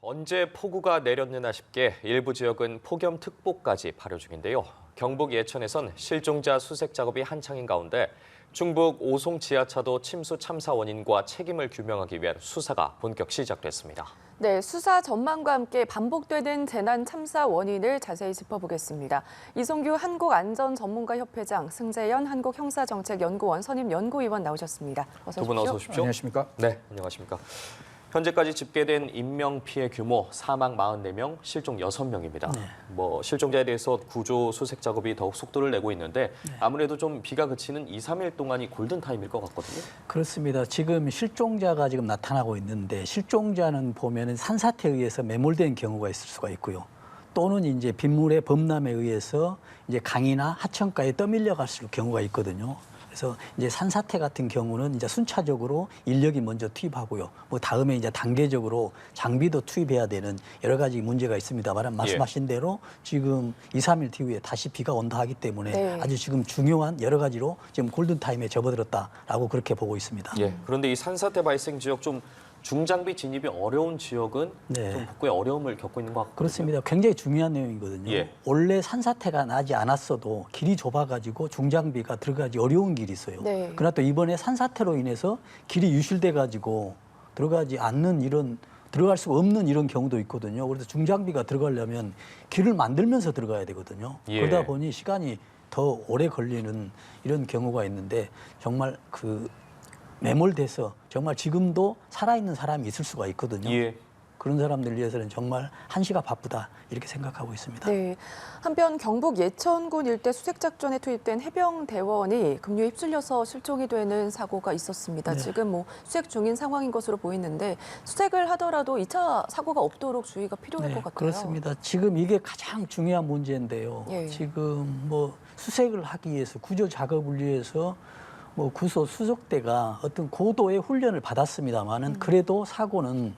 언제 폭우가 내렸느나 싶게 일부 지역은 폭염특보까지 발효 중인데요. 경북 예천에선 실종자 수색 작업이 한창인 가운데 충북 오송 지하차도 침수 참사 원인과 책임을 규명하기 위한 수사가 본격 시작됐습니다. 네, 수사 전망과 함께 반복되는 재난 참사 원인을 자세히 짚어보겠습니다. 이성규 한국안전전문가협회장, 승재현 한국형사정책연구원 선임연구위원 나오셨습니다. 어서 오십시오. 두 분 어서 오십시오. 안녕하십니까? 네, 안녕하십니까. 현재까지 집계된 인명 피해 규모 사망 44명, 실종 6명입니다. 네. 실종자에 대해서 구조 수색 작업이 더욱 속도를 내고 있는데 아무래도 좀 비가 그치는 2, 3일 동안이 골든타임일 것 같거든요. 그렇습니다. 지금 실종자가 지금 나타나고 있는데 실종자는 보면은 산사태에 의해서 매몰된 경우가 있을 수가 있고요. 또는 이제 빗물의 범람에 의해서 이제 강이나 하천가에 떠밀려 갈 경우가 있거든요. 그래서 이제 산사태 같은 경우는 이제 순차적으로 인력이 먼저 투입하고요. 뭐 다음에 이제 단계적으로 장비도 투입해야 되는 여러 가지 문제가 있습니다만 말씀하신 대로 지금 2, 3일 뒤에 다시 비가 온다 하기 때문에 아주 지금 중요한 여러 가지로 지금 골든타임에 접어들었다라고 그렇게 보고 있습니다. 그런데 이 산사태 발생 지역 좀 중장비 진입이 어려운 지역은 좀 복구에 어려움을 겪고 있는 것 같거든요. 그렇습니다. 굉장히 중요한 내용이거든요. 원래 산사태가 나지 않았어도 길이 좁아가지고 중장비가 들어가기 어려운 길이 있어요. 그러나 또 이번에 산사태로 인해서 길이 유실돼가지고 들어가지 않는 들어갈 수가 없는 이런 경우도 있거든요. 그래서 중장비가 들어가려면 길을 만들면서 들어가야 되거든요. 그러다 보니 시간이 더 오래 걸리는 이런 경우가 있는데 정말 매몰돼서 정말 지금도 살아있는 사람이 있을 수가 있거든요. 그런 사람들 위해서는 정말 한시가 바쁘다 이렇게 생각하고 있습니다. 네. 한편 경북 예천군 일대 수색작전에 투입된 해병대원이 급류에 휩쓸려서 실종이 되는 사고가 있었습니다. 지금 수색 중인 상황인 것으로 보이는데 수색을 하더라도 2차 사고가 없도록 주의가 필요할 것 같아요. 그렇습니다. 지금 이게 가장 중요한 문제인데요. 지금 수색을 하기 위해서 구조 작업을 위해서 구소 수속대가 어떤 고도의 훈련을 받았습니다만은 그래도 사고는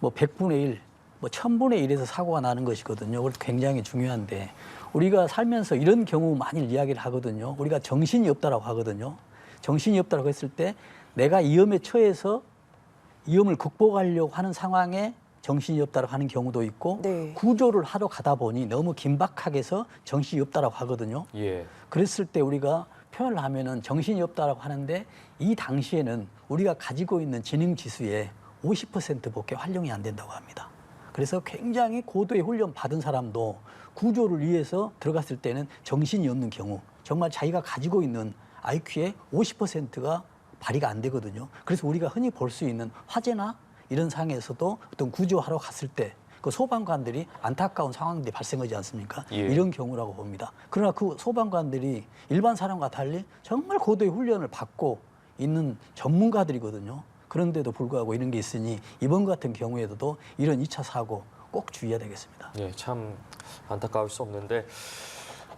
100분의 1, 1000분의 1에서 사고가 나는 것이거든요. 그래서 굉장히 중요한데 우리가 살면서 이런 경우 많이 이야기를 하거든요. 우리가 정신이 없다라고 하거든요. 정신이 없다라고 했을 때 내가 위험에 처해서 위험을 극복하려고 하는 상황에 정신이 없다라고 하는 경우도 있고 구조를 하러 가다 보니 너무 긴박하게 해서 정신이 없다라고 하거든요. 그랬을 때 우리가 표현을 하면은 정신이 없다라고 하는데 이 당시에는 우리가 가지고 있는 지능 지수의 50%밖에 활용이 안 된다고 합니다. 그래서 굉장히 고도의 훈련 받은 사람도 구조를 위해서 들어갔을 때는 정신이 없는 경우 정말 자기가 가지고 있는 IQ의 50%가 발휘가 안 되거든요. 그래서 우리가 흔히 볼 수 있는 화재나 이런 상황에서도 어떤 구조하러 갔을 때 그 소방관들이 안타까운 상황들이 발생하지 않습니까? 이런 경우라고 봅니다. 그러나 그 소방관들이 일반 사람과 달리 정말 고도의 훈련을 받고 있는 전문가들이거든요. 그런데도 불구하고 이런 게 있으니 이번 같은 경우에도 이런 2차 사고 꼭 주의해야 되겠습니다. 참 안타까울 수 없는데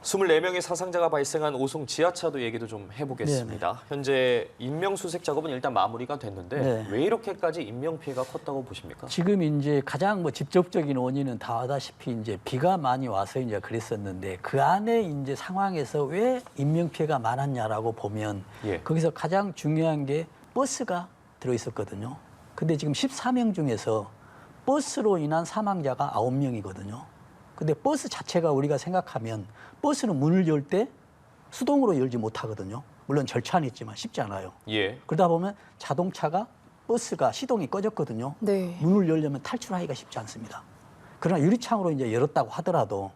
24명의 사상자가 발생한 오송 지하차도 얘기도 좀 해보겠습니다. 현재 인명수색 작업은 일단 마무리가 됐는데 왜 이렇게까지 인명피해가 컸다고 보십니까? 지금 이제 가장 직접적인 원인은 다 아다시피 이제 비가 많이 와서 이제 그랬었는데 그 안에 이제 상황에서 왜 인명피해가 많았냐라고 보면 거기서 가장 중요한 게 버스가 들어있었거든요. 근데 지금 14명 중에서 버스로 인한 사망자가 9명이거든요. 근데 버스 자체가 우리가 생각하면 버스는 문을 열 때 수동으로 열지 못하거든요. 물론 절차는 있지만 쉽지 않아요. 그러다 보면 자동차가 버스가 시동이 꺼졌거든요. 문을 열려면 탈출하기가 쉽지 않습니다. 그러나 유리창으로 이제 열었다고 하더라도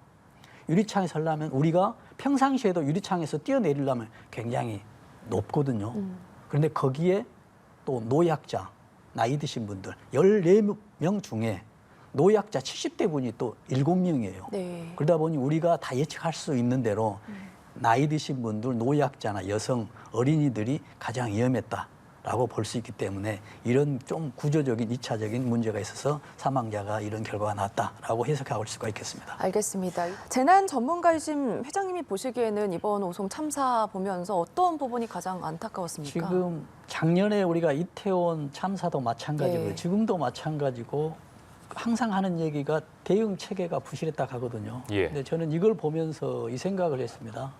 유리창에서 하려면 우리가 평상시에도 유리창에서 뛰어내리려면 굉장히 높거든요. 그런데 거기에 또 노약자, 나이 드신 분들 14명 중에 노약자 70대 분이 또 7명이에요. 그러다 보니 우리가 다 예측할 수 있는 대로 나이 드신 분들, 노약자나 여성, 어린이들이 가장 위험했다라고 볼 수 있기 때문에 이런 좀 구조적인 2차적인 문제가 있어서 사망자가 이런 결과가 나왔다라고 해석할 수가 있겠습니다. 알겠습니다. 재난 전문가이신 회장님이 보시기에는 이번 오송 참사 보면서 어떤 부분이 가장 안타까웠습니까? 지금 작년에 우리가 이태원 참사도 마찬가지고 지금도 마찬가지고 항상 하는 얘기가 대응 체계가 부실했다 하거든요. 근데 저는 이걸 보면서 이 생각을 했습니다.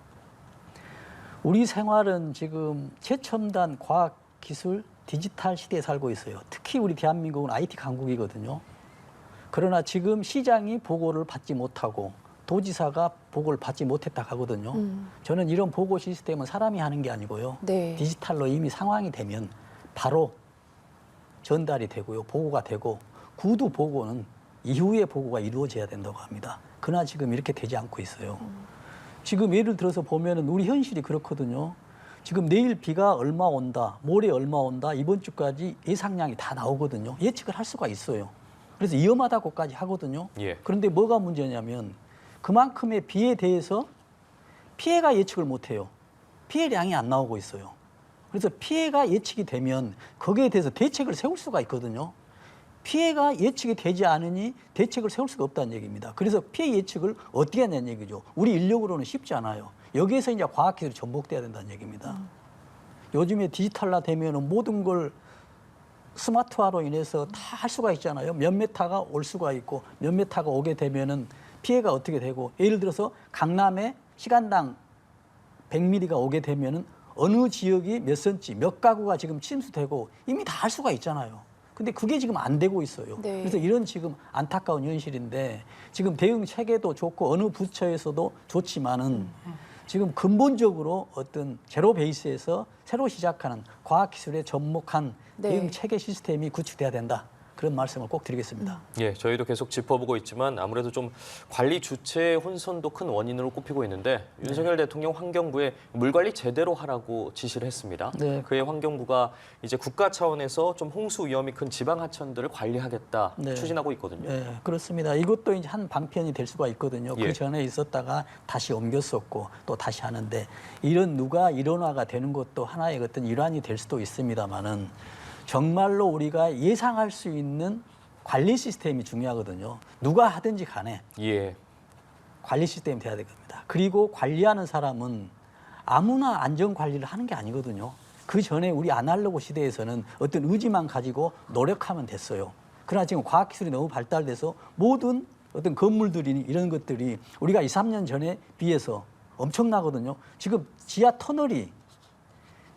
우리 생활은 지금 최첨단 과학 기술 디지털 시대에 살고 있어요. 특히 우리 대한민국은 IT 강국이거든요. 그러나 지금 시장이 보고를 받지 못하고 도지사가 보고를 받지 못했다 하거든요. 저는 이런 보고 시스템은 사람이 하는 게 아니고요. 네. 디지털로 이미 상황이 되면 바로 전달이 되고요. 보고가 되고 구두 보고는 이후에 보고가 이루어져야 된다고 합니다. 그러나 지금 이렇게 되지 않고 있어요. 지금 예를 들어서 보면은 우리 현실이 그렇거든요. 지금 내일 비가 얼마 온다, 모레 얼마 온다, 이번 주까지 예상량이 다 나오거든요. 예측을 할 수가 있어요. 그래서 위험하다고까지 하거든요. 예. 그런데 뭐가 문제냐면 그만큼의 비에 대해서 피해가 예측을 못해요. 피해량이 안 나오고 있어요. 그래서 피해가 예측이 되면 거기에 대해서 대책을 세울 수가 있거든요. 피해가 예측이 되지 않으니 대책을 세울 수가 없다는 얘기입니다. 그래서 피해 예측을 어떻게 하냐는 얘기죠. 우리 인력으로는 쉽지 않아요. 여기에서 이제 과학기술이 접목돼야 된다는 얘기입니다. 요즘에 디지털화 되면 모든 걸 스마트화로 인해서 다 할 수가 있잖아요. 몇 메타가 올 수가 있고 몇 메타가 오게 되면은 피해가 어떻게 되고 예를 들어서 강남에 시간당 100mm가 오게 되면은 어느 지역이 몇 센치, 몇 가구가 지금 침수되고 이미 다 할 수가 있잖아요. 근데 그게 지금 안 되고 있어요. 네. 그래서 이런 지금 안타까운 현실인데 지금 대응 체계도 좋고 어느 부처에서도 좋지만은 지금 근본적으로 어떤 제로 베이스에서 새로 시작하는 과학기술에 접목한 네. 대응 체계 시스템이 구축돼야 된다. 그런 말씀을 꼭 드리겠습니다. 예, 저희도 계속 짚어보고 있지만 아무래도 좀 관리 주체의 혼선도 큰 원인으로 꼽히고 있는데 윤석열 대통령 환경부에 물 관리 제대로 하라고 지시를 했습니다. 네. 그의 환경부가 이제 국가 차원에서 좀 홍수 위험이 큰 지방 하천들을 관리하겠다 네. 추진하고 있거든요. 네, 그렇습니다. 이것도 이제 한 방편이 될 수가 있거든요. 예. 그 전에 있었다가 다시 옮겼었고 또 다시 하는데 이런 누가 일원화가 되는 것도 하나의 어떤 일환이 될 수도 있습니다만은 정말로 우리가 예상할 수 있는 관리 시스템이 중요하거든요. 누가 하든지 간에 예. 관리 시스템이 돼야 됩니다. 그리고 관리하는 사람은 아무나 안전 관리를 하는 게 아니거든요. 그 전에 우리 아날로그 시대에서는 어떤 의지만 가지고 노력하면 됐어요. 그러나 지금 과학기술이 너무 발달돼서 모든 어떤 건물들이 이런 것들이 우리가 2, 3년 전에 비해서 엄청나거든요. 지금 지하 터널이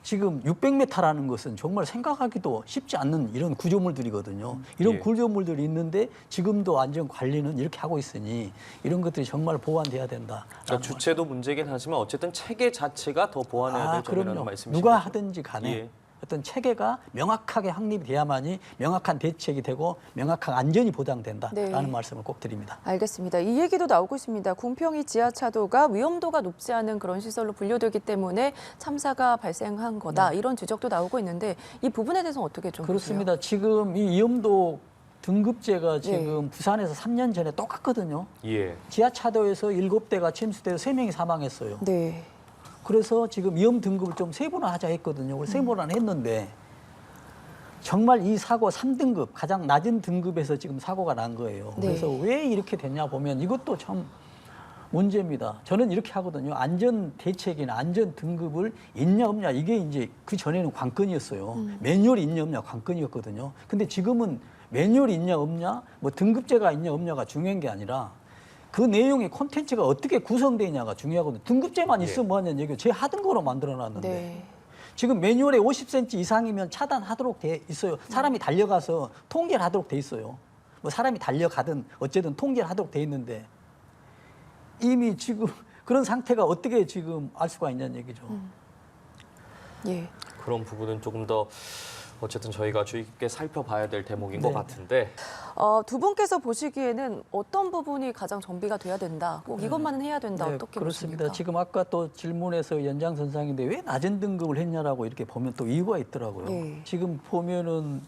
지금 600m라는 것은 정말 생각하기도 쉽지 않는 이런 구조물들이거든요. 이런 예. 구조물들이 있는데 지금도 안전 관리는 이렇게 하고 있으니 이런 것들이 정말 보완돼야 된다. 그러니까 주체도 문제긴 하지만 어쨌든 체계 자체가 더 보완해야 될 점이라는 그럼요. 말씀이시죠. 누가 하든지 간에 예. 어떤 체계가 명확하게 확립이 돼야만이 명확한 대책이 되고 명확한 안전이 보장된다라는 네. 말씀을 꼭 드립니다. 알겠습니다. 이 얘기도 나오고 있습니다. 궁평이 지하차도가 위험도가 높지 않은 그런 시설로 분류되기 때문에 참사가 발생한 거다. 이런 지적도 나오고 있는데 이 부분에 대해서는 어떻게 좀 그렇습니다. 보세요? 지금 이 위험도 등급제가 지금 부산에서 3년 전에 똑같거든요. 예. 지하차도에서 7대가 침수돼서 3명이 사망했어요. 네. 그래서 지금 위험 등급을 좀 세분화하자 했거든요. 그래서 세분화는 했는데 정말 이 사고 3등급 가장 낮은 등급에서 지금 사고가 난 거예요. 네. 그래서 왜 이렇게 됐냐 보면 이것도 참 문제입니다. 저는 이렇게 하거든요. 안전 대책이나 안전 등급을 있냐 없냐 이게 이제 그 전에는 관건이었어요. 매뉴얼이 있냐 없냐 관건이었거든요. 근데 지금은 매뉴얼이 있냐 없냐 뭐 등급제가 있냐 없냐가 중요한 게 아니라 그 내용의 콘텐츠가 어떻게 구성되어 있냐가 중요하거든요. 등급제만 있으면 뭐하냐는 얘기예요. 제 하던 거로 만들어놨는데 네. 지금 매뉴얼에 50cm 이상이면 차단하도록 돼 있어요. 사람이 달려가서 통계를 하도록 돼 있어요. 뭐 사람이 달려가든 어쨌든 통계를 하도록 돼 있는데 이미 지금 그런 상태가 어떻게 지금 알 수가 있냐는 얘기죠. 예. 그런 부분은 조금 더 어쨌든 저희가 주의 깊게 살펴봐야 될 대목인 것 네. 같은데 두 분께서 보시기에는 어떤 부분이 가장 정비가 돼야 된다. 꼭 이것만은 해야 된다. 어떻게 그렇습니다. 보십니까? 지금 아까 또 질문에서 연장선상인데 왜 낮은 등급을 했냐라고 이렇게 보면 또 이유가 있더라고요. 예. 지금 보면은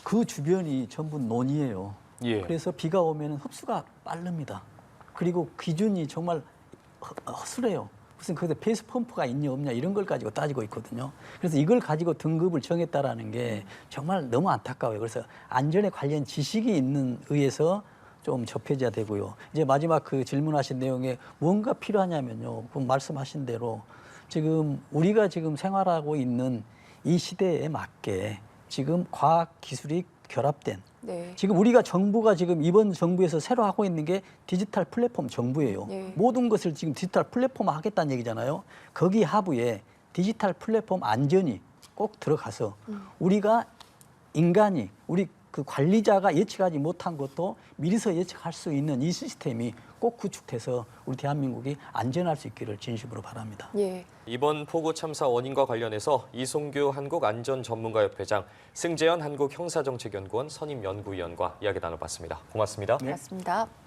그 주변이 전부 논이에요. 예. 그래서 비가 오면은 흡수가 빠릅니다. 그리고 기준이 정말 허술해요. 무슨 거기서 배수 펌프가 있냐 없냐 이런 걸 가지고 따지고 있거든요. 그래서 이걸 가지고 등급을 정했다라는 게 정말 너무 안타까워요. 그래서 안전에 관련 지식이 있는 의해서 좀 접해져야 되고요. 이제 마지막 그 질문하신 내용에 무언가 필요하냐면요. 그 말씀하신 대로 지금 우리가 지금 생활하고 있는 이 시대에 맞게 지금 과학 기술이 결합된 네. 지금 우리가 정부가 지금 이번 정부에서 새로 하고 있는 게 디지털 플랫폼 정부예요. 네. 모든 것을 지금 디지털 플랫폼 하겠다는 얘기잖아요. 거기 하부에 디지털 플랫폼 안전이 꼭 들어가서 우리가 인간이 우리 그 관리자가 예측하지 못한 것도 미리서 예측할 수 있는 이 시스템이 꼭 구축돼서 우리 대한민국이 안전할 수 있기를 진심으로 바랍니다. 예. 이번 폭우 참사 원인과 관련해서 이송규 한국안전전문가협회장, 승재현 한국형사정책연구원 선임연구위원과 이야기 나눠봤습니다. 고맙습니다. 고맙습니다.